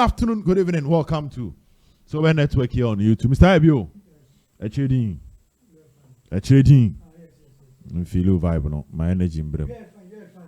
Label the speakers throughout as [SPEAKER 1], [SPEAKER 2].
[SPEAKER 1] Afternoon, good evening, welcome to Sober Network here on YouTube. Mr. Abio, a trading. I feel vibe no, my energy in brem.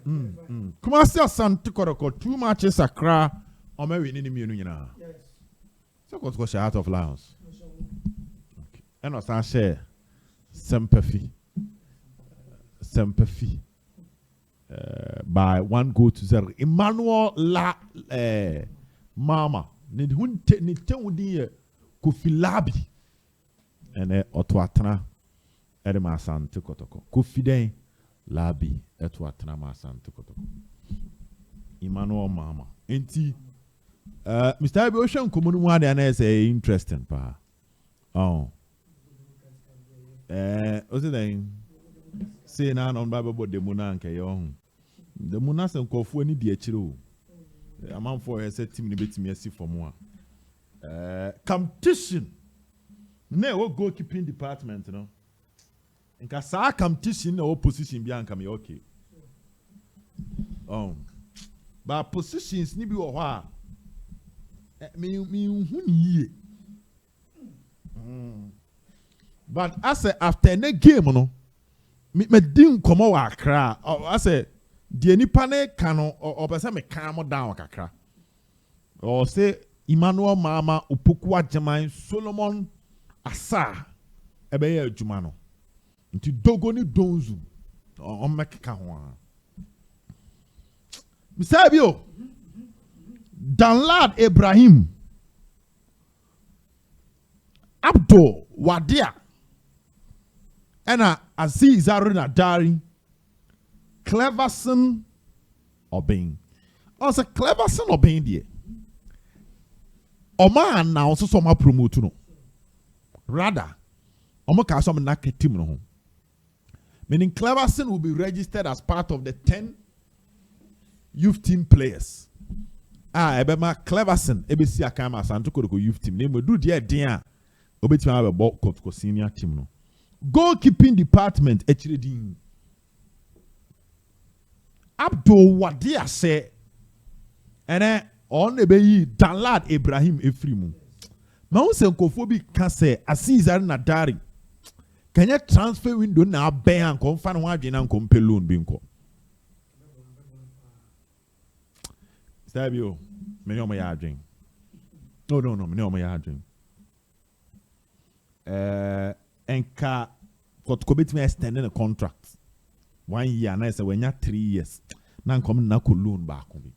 [SPEAKER 1] Come on, Asante Kotoko'S 2 matches Accra, or maybe in the Munina. Yes. So what's got Heart of Lions? Okay. And I share sympathy. By 1-0. Emmanuel La Mama. Need Nitewudi Kofilabi. And Otwatana Edema Asante Kotoko'S. Kofiden Labi Etwatana Asante Kotoko'S. Emmanuel Mama. Enti Mr. Abi Ocean Komunu one and say interesting pa. Oh. What's the name? Say na on Bible but the Muna and Kayon. The Munas and Kofu any dear chiro. A man for her said team bit me see for more. Competition. No goalkeeping department, you know. In Kasa competition no position Bianca me okay. But positions ni bi wo ho me hu ni but as after a game no me din komo wa Accra as the nipa ne ka no o pese me kan mo down kakra or say Emmanuel Mama Opoku Ajaman Solomon Asa ebeye adwuma no nti dogo ni donzu o mekeka ho Misabio Danlad Ibrahim Abdul Wadia Ena Aziz Dari Cleverson Obeng. Also Cleverson Obeng die. Oma now so some promote no. Rather, Oma ka some na team no. Meaning Cleverson will be registered as part of the 10 youth team players. Ebema Cleverson ebesi akama Asante Kotoko'S youth team. Name do dia dia obetima have a Kotoko'S senior team no. Goalkeeping department echredin. Abdul Wadia say and on ebeyi Danlad Ibrahim Efrimu. Ma won se nkofo kan say Aziz Dari. Kenya transfer window na ben an kon fa no adwena kon pe loan bi nko. Stabio, me no ya adwen. No, me no ya adwen. Enka Kotoko'S me extending a contract 1 year na say when ya 3 years na come na ko loan ba ko bi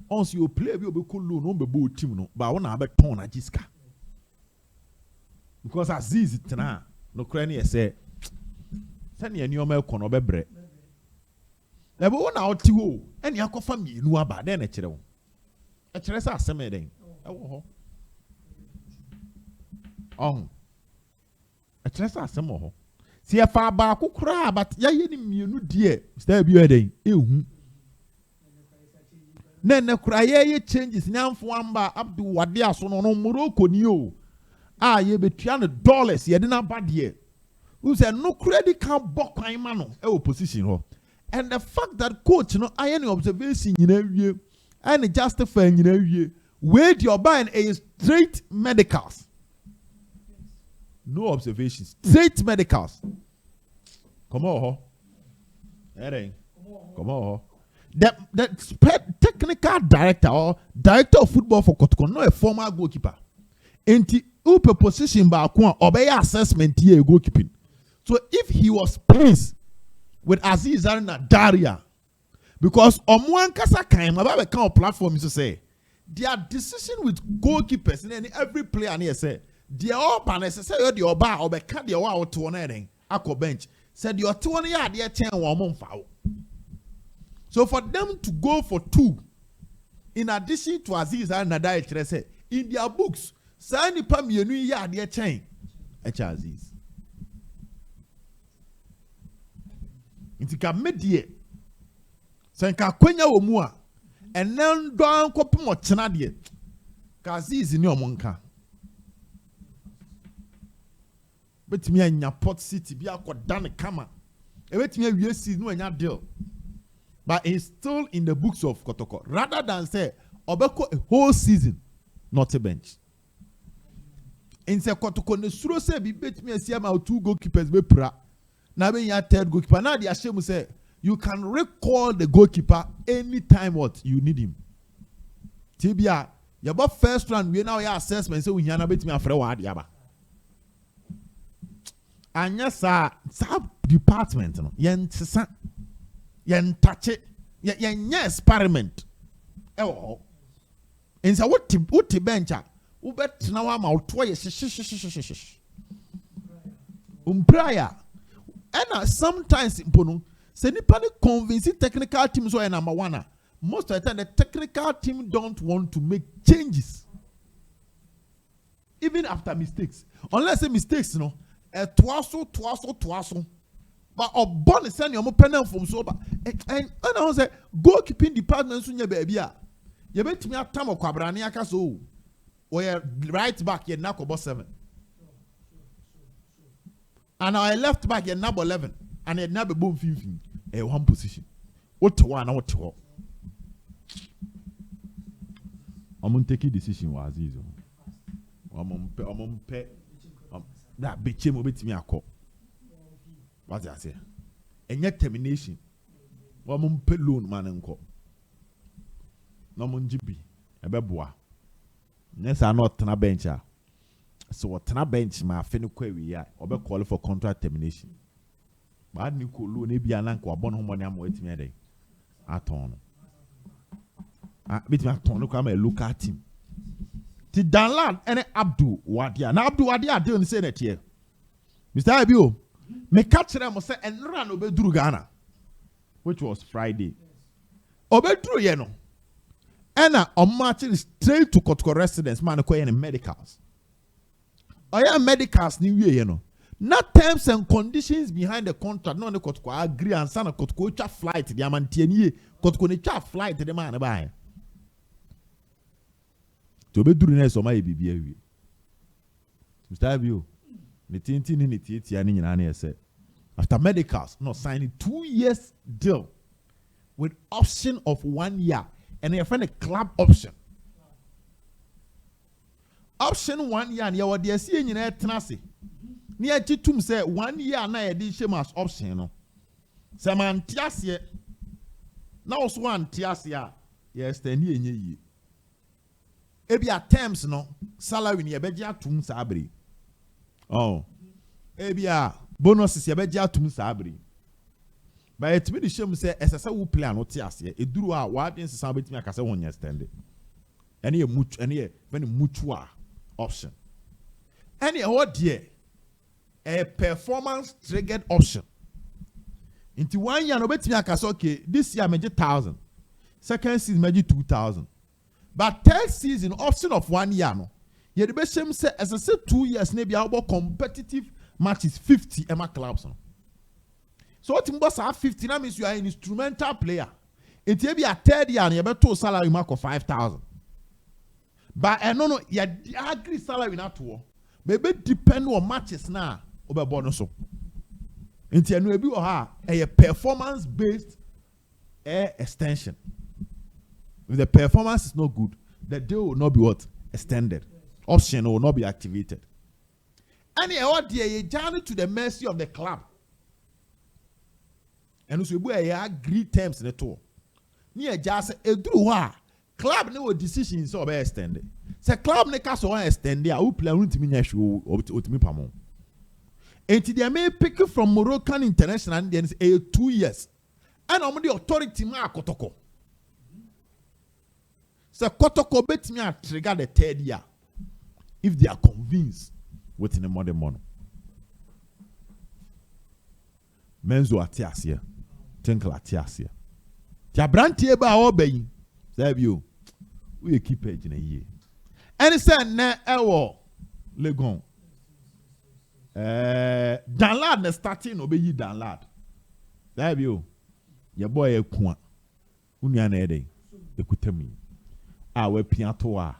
[SPEAKER 1] once you play bi obe ko loan on be bo team no ba wona be ton na jiska because Aziz tena no kra ne say sani ani o ma ko no be bre e be wona oti wo ani akofa mienu aba den na kire wo e kire sa asem den e wo ho e kire sa asem ho si e fa ba ko kra but ya ye ni mienu die stay bi eden ehu na kra ye changes nyamfo amba Abdul Wadia so no Morocco ni o ye betua no dollars ye de na ba de who say no credit can bokwan ma no e opposition ho and the fact that coach no any observation nyina wie and justify nyina wie wait your buying a straight medicals. No observations. Straight medicals. Come on, come on. The technical director or director of football for Kotoko'S, no a former goalkeeper. Enti upe position ba kwa obey assessment here goalkeeping. So if he was pleased with Aziz Daria, because Omwan Kasa Kaim about the kind of platform is to say their decision with goalkeepers and every player and here say they all necessary the oba or be can the wa to one ending akọ bench said your 20 yard there 10 1 foul. So for them to go for 2 in addition to Aziz Nadai say in their books say nipa mienu yard there 10 Aziz intika medie senka kwenya wo mu a enen do ankopem ochena de ka Aziz ni omonka betimi anya Port City bi akoda ne kama e betimi awie si no anya deal but he's still in the books of Kotoko'S rather than say obeko a whole season not a bench. In se Kotoko ne suro se bi betimi asia ma 2 goalkeepers be pra. Na be ya third goalkeeper. Now the ashemu say you can recall the goalkeeper anytime what you need him. Tibia, your first round we now your assessment say we yana betimi afre wa ade aba. Anya sa department no yen sesa yen touch it yen experiment ewo insa what bench a wo betena wa ma oto ye shish umpraya and sometimes impono se nipa ne convince technical team so number 1 most of the time the technical team don't want to make changes even after mistakes unless the mistakes no twaso but obon send your penal from so and I say goalkeeping department sunya baby a ye betimi atam kwabrane aka so or right back ye na kobo 7 and our left back ye number 11 and ye na be bom finfin one position what one na what ho I'm taking decision was Aziz I'm that bitch mo betimi akọ what I say enye termination wo mo mpe loan man nko no mo njibi ebeboa nesa not na bench a so what na bench ma fe ne kwa wi ya obe call for contract termination bad ni ko loan e bia na nko abon ho money am wetimi ede aton betimi aton no kwa ma local team ti download any Abdul Wadia. Now Abdul Wadia didn't say that here. Mr. Abio, me catch them say and run obedru Ghana, which was Friday. Obedru yeno. And I'm marching straight to Kotoko'S residence, man, ko in medicals. Oya medicals new year, not terms and conditions behind the contract. No, the Kotoko'S agree and sign a Kotoko'S flight. The Amantieni Kotoko'S flight. The man buy. To be doing this, or my baby. Mr. Abio, the tintin in it, and said, after medicals, not signing 2 years deal with option of 1 year, and you find a club option. Option 1 year, and you are the seeing in a tenacity. Near Chitum say 1 year, na edition as option. No, Samantiasia now swan tiasia, yes, 10 years. Ebia terms no salary ni ebeja tum sabri. Oh. Ebia bonuses ebeja tum sabri. But it me the shame say esese wo plan no tiase eduru a wa den sesa betimi akase won extend. Any a much any very mutual option. Any what there a performance triggered option. Into 1 year no betimi akase okay this year meje 1,000. Second season meje 2,000. But third season option of 1 year no. Ye the best say as I said 2 years maybe about competitive matches 50 Emma clubs no. So what boss have 50 that means you are an instrumental player. It be a third year and you better salary mark of 5,000. But no you agree salary not to. Maybe depend on matches now over bonus so. Into no be a performance based extension. If the performance is not good, the deal will not be what? Extended. Option will not be activated. And you journey to the mercy of the club. And so we agree terms in the tour. Near just a drew club no decision so be extended. Say club ne cast one extended, I will play to me or to me pamo. And they may pick from Moroccan International and then 2 years. And I'm the authority ma Kotoko. So Kotoko bet me a trigger the 3rd year if they are convinced within a modern month. Menzo atiasia, tinkle atiasia. Tia brantie ba obey. Say you, we keep it in a year. And it's a na ewo legon. Download the starting obey you download. Say you, your boy a kwa. Unya na ede ekutemi. We piato a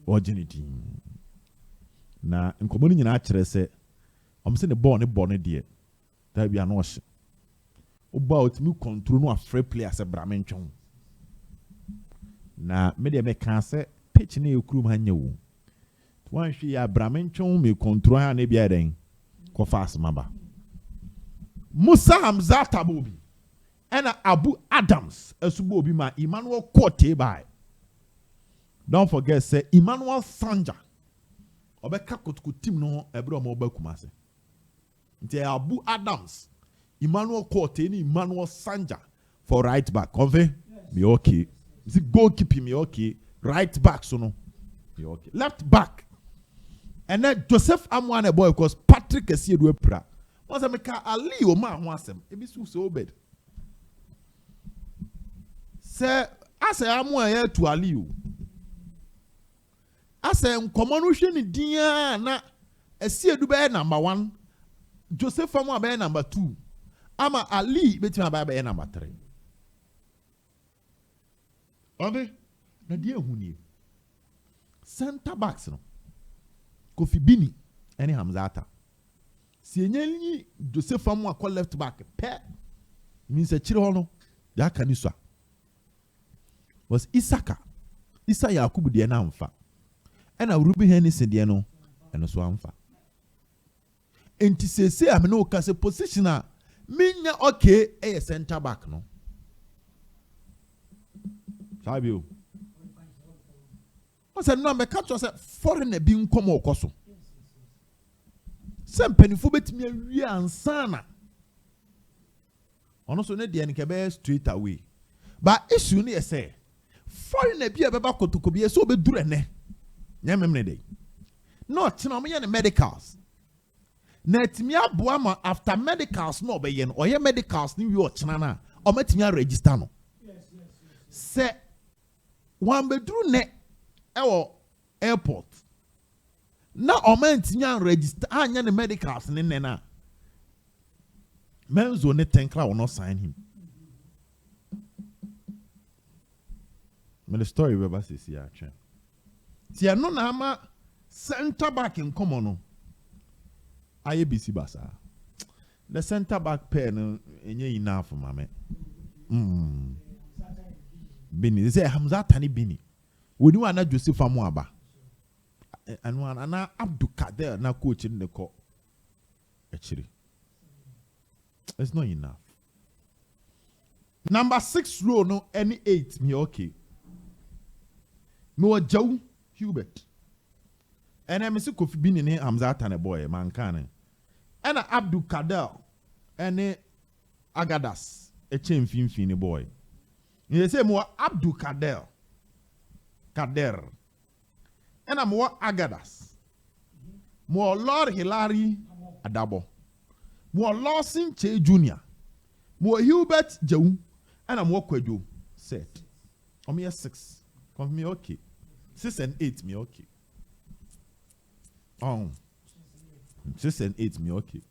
[SPEAKER 1] virginity na nkomoni nyina kyerɛ sɛ ɔmse ne ball ne deɛ da bia no ɔhye oba otimi control no afrɛ player sɛ bra mentwon Na media me kan say pitch ne ekrum hanya wo. Wan hwe ya bramenchon me control ha na bia den. Ko fast maba. Musa Hamza Tabobi. Ena Abu Adams esubo obi ma Emmanuel Kote by. Don't forget say Emmanuel Sanja. Obeka Kotoko'S team no ebro mo ba Kumase. Nti Abu Adams, Emmanuel Kote ni Emmanuel Sanja for right back. Conve me okay. Is goalkeeping me okay. Right back so no. Me okay. Left back. And then Joseph Amwane boy because Patrick Esiedu Epra. Once I make Ali o ma ho asem. E bi so obed. Say ase Amwane to Ali o. Ase nkomo no hwe ni dia na Esiedu be number 1. Joseph Amwane be number 2. Ama Ali betima be number 3. Okay? Na dia huni. Center backs no. Kofi Bini ene Hamzata. Si enyenyi Joseph Amwa call left back pe means a chire hono ya kaniswa was Isaka Isa Yakubu de na amfa ena Ruby Henderson de no eno so amfa enti sese am no ka se position a minya okay e center back no Fabio o se no me catch us foreigner bi nkomo okoso se mpanifo betimi awie ansana ono so ne de en kebe straight away but issue ne say foreigner bi abeba Kotoko'S bi so obeduru ene nyamemne dey no tena me ye medicals na etimi aboa ma after medicals no obeye no oye medicals ni wi o tena na o matimi register no se wan beduru ne ewo airport na omantinya register anya ne medicals ne na menzo ne tenkra will not sign him. The story we ba sisi ya twa ti no na ama center back in common no aye bisi basa the center back pair no enye enough mame Bini say Hamza Tani Bini we knew ana Joseph Amuaba and one ana Abdul Kader na coach in the court actually it's not enough. Number 6 row no any 8 me okay me Joe Hubert and I see Kofi Bini ne Hamza Tani boy man can and Abdul Kader and Agadas a chain fin boy you say more Abdul Kader and I'm more Agadas more Lord Hilary Adabo more Lawson Che Jr. more Hubert Joe and I'm more Kwejo set on me 6 come me okay 6 and 8 me okay 6 and 8 me okay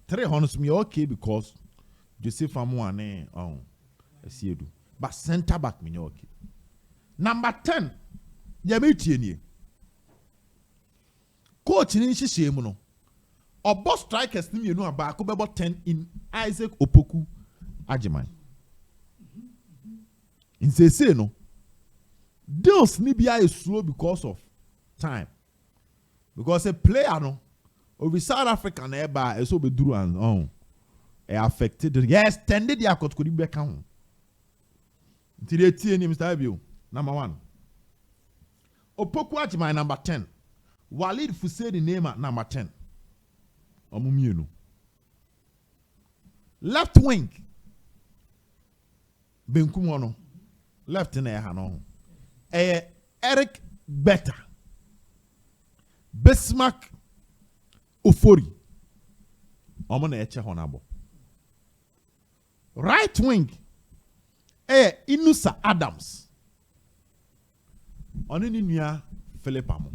[SPEAKER 1] 300 me okay because Joseph Amuane Esiedu but center back me okay. Number 10 yamitie nie coach ni hihye mu no obo strikers ni mienu aba ko bebo 10 in Isaac Opoku Ajiman in say no deals ni bia is slow because of time because a player no over South Africa na eba eso be duru and affected yes tended dia Kotoko'S be ka ho ntire tie ni Mr. Abio number 1 Opoku Ajiman number 10 Walid Fuseni Neema number 10 Omumienu left wing Benkumono left na ya no Eric Beta Bismarck Ofori omo na eche honabo right wing Inusa Adams oni ni nua Philip Amo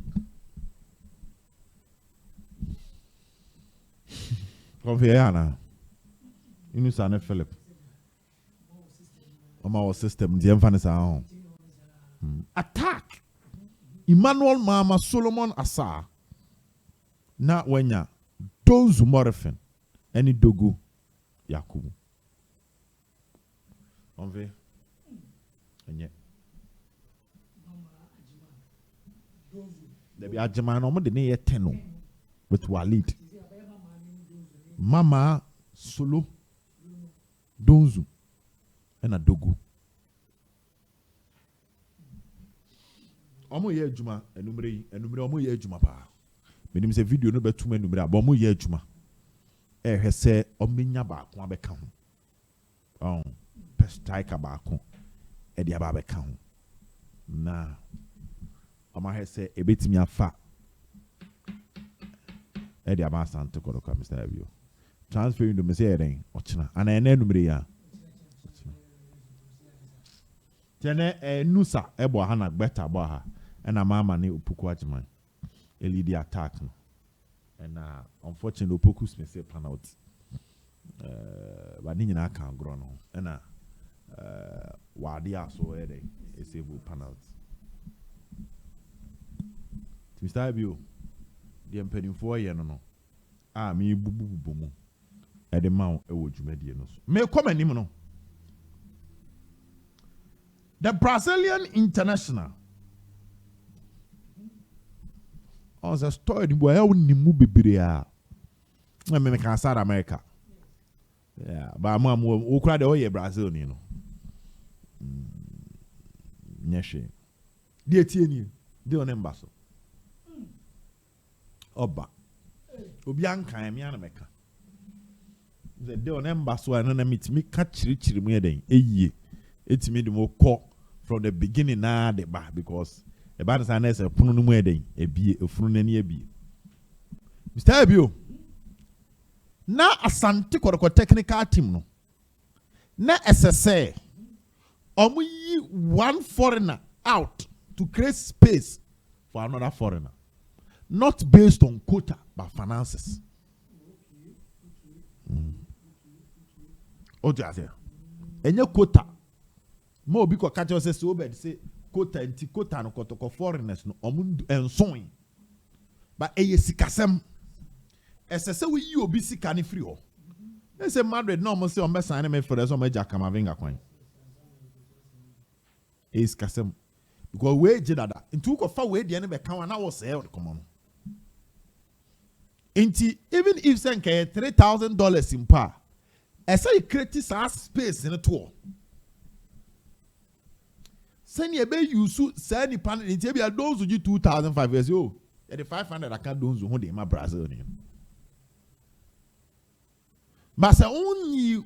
[SPEAKER 1] Confiana Inusa na Philip our system the emphasis on attack Emmanuel Mama Solomon Asa na wenya those Morifin any Dogo Yakubu Onve enye there be ajima no mo de ne ye 10 with Walid mama solo donzu ena dogu omo ye adwuma enumere omo ye adwuma pa menim se video no betum enumere aba omo ye adwuma hwese omenya ba ko abeka ho striker ba ko e dia ba abeka ho na omo hwese ebetimi afa e dia ba Asante Kotoko'S Mr. Abio transfer window me say eden ochina ana ene enumere ya tene nusa ebo ha na gbeta bo ha na mama ne Opoku Ajiman lead the attack no and unfortunately Opoku me say penalty but ni nyina kan gro no na wade aso ede save penalty Mr. Abio the mpanimfo ye no me bubu mu e de ma e wo dwumadie no so me come anim no. The Brazilian international was a story boy ni mu bibire a me can South America. Yeah, but am o kura de o ye Brazil ni no. Nyeshe. Die tie ni, de on embaso. Oba. Obi ankan me an meka. The de on embaso an na mitimi ka chiri mu eden. Eyie. Etimi de mo ko from the beginning na de ba because the bad is an essay punu mu eden ebie efunu nani ebie Mr. Abio na Asante Kotoko'S technical team no na SSA omu yi one foreigner out to create space for another foreigner not based on quota but finances o just here enye quota mo obi ko catch us say obed say quota anti quota no Kotoko'S foreigners no omu enson but eye sikasem esese we yi obi sika ni free ho they say Madrid no mo say o me sign me for so meja Kamavinga kwan e sikasem because we jidada nti ko fa we de ne be kan na wo say come on nti even if say $3,000 in pa ese you create space in it all send ye be use send the panel in tebia those who 2,500 years oh the 500 I can't do who dey my Brazil ni but say only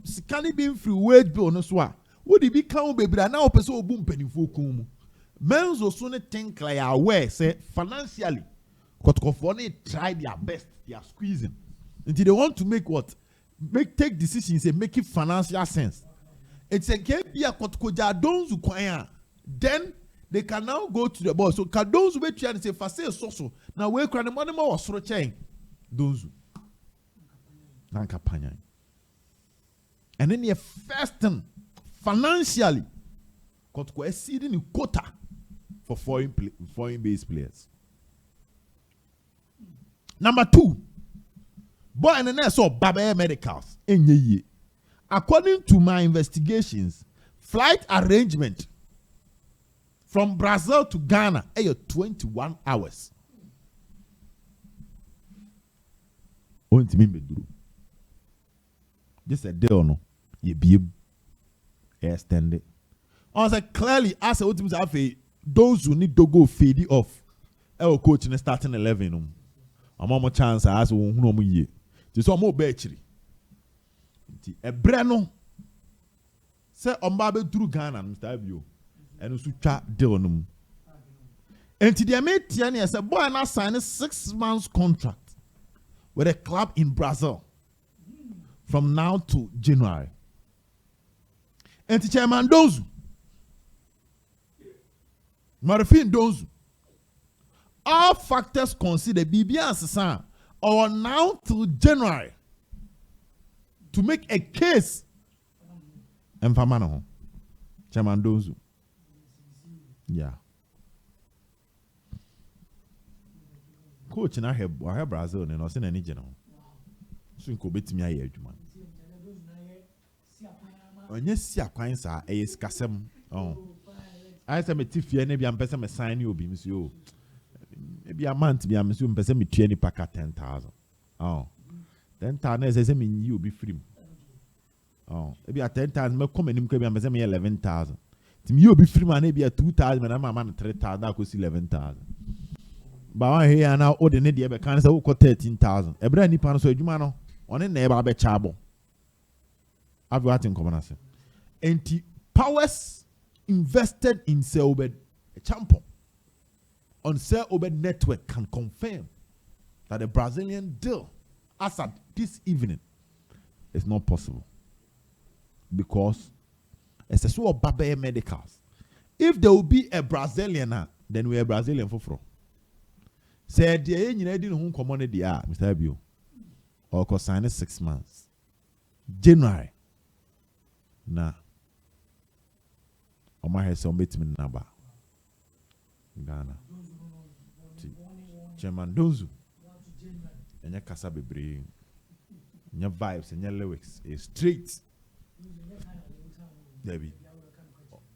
[SPEAKER 1] scan being free wage bill no so a wo dey be kan bebra na opese obu mpanifo kun mu menzo so ne think like aware say financially Kotoko'S for ne try their best they are squeezing until they want to make what take decisions and make it financial sense. It's a game here Kotoko'S those who kwanya then they can now go to the boss so can those who try and say for say so now we can money more so chain those nanka panya and then the first thing financially Kotoko'S exceeding the quota for foreign based players. Number 2 boy and then so Baba Medicals enye according to my investigations flight arrangement from Brazil to Ghana 21 hours. Just a day or no, you be extended. Also, clearly, as a ultimate say, those who need to go fade off, our coach in the starting 11. I'm more chance as who know me. Just one more battery. A brano say on Babe through Ghana, Mr. Abio. And so chat deonum. And to the American as a boy and I signed a 6 months contract with a club in Brazil from now to January. And to Chairman Dozu, Marifin Dozu, all factors considered BBS or now to January to make a case. And Famano, Chairman Dozu. Yeah. Coach, I have Brazil and I seen any general. So go bet me a year, man. On yes, see a pine, sir, a scasem Oh, I said me tifie maybe I'm person me sign you be miss you. Maybe a month be I'm assuming person me 20 pack at 10,000. Oh, 10,000 says me you be free. Oh, maybe at 10,000 me come and him I'm person me 11,000. Tim you be free man maybe at 2,000 and I'm a man 3,000 I could see 11,000. But I hear now all the need be can say 13,000. E bra ni pan so adwuma no one na e ba be chabo. I've got in common as. Enti powers invested in Sir Obed Champo on Sir Obed network can confirm that the Brazilian deal as at this evening is not possible because it's a sort of Babe Medicals. If there will be a Brazilian, then we are Brazilian for free. Said the didn't whom commodity Mr. Abio or could sign 6 months. January. Nah. On my head, some bit in Naba. Ghana. Chairman Donzu. And your Casa Bebre. And your vibes and your lyrics. It's straight. Debbie.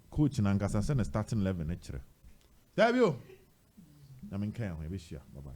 [SPEAKER 1] Coach Nankasa send a starting 11 actually. Debbie. I'm in care. Bye bye.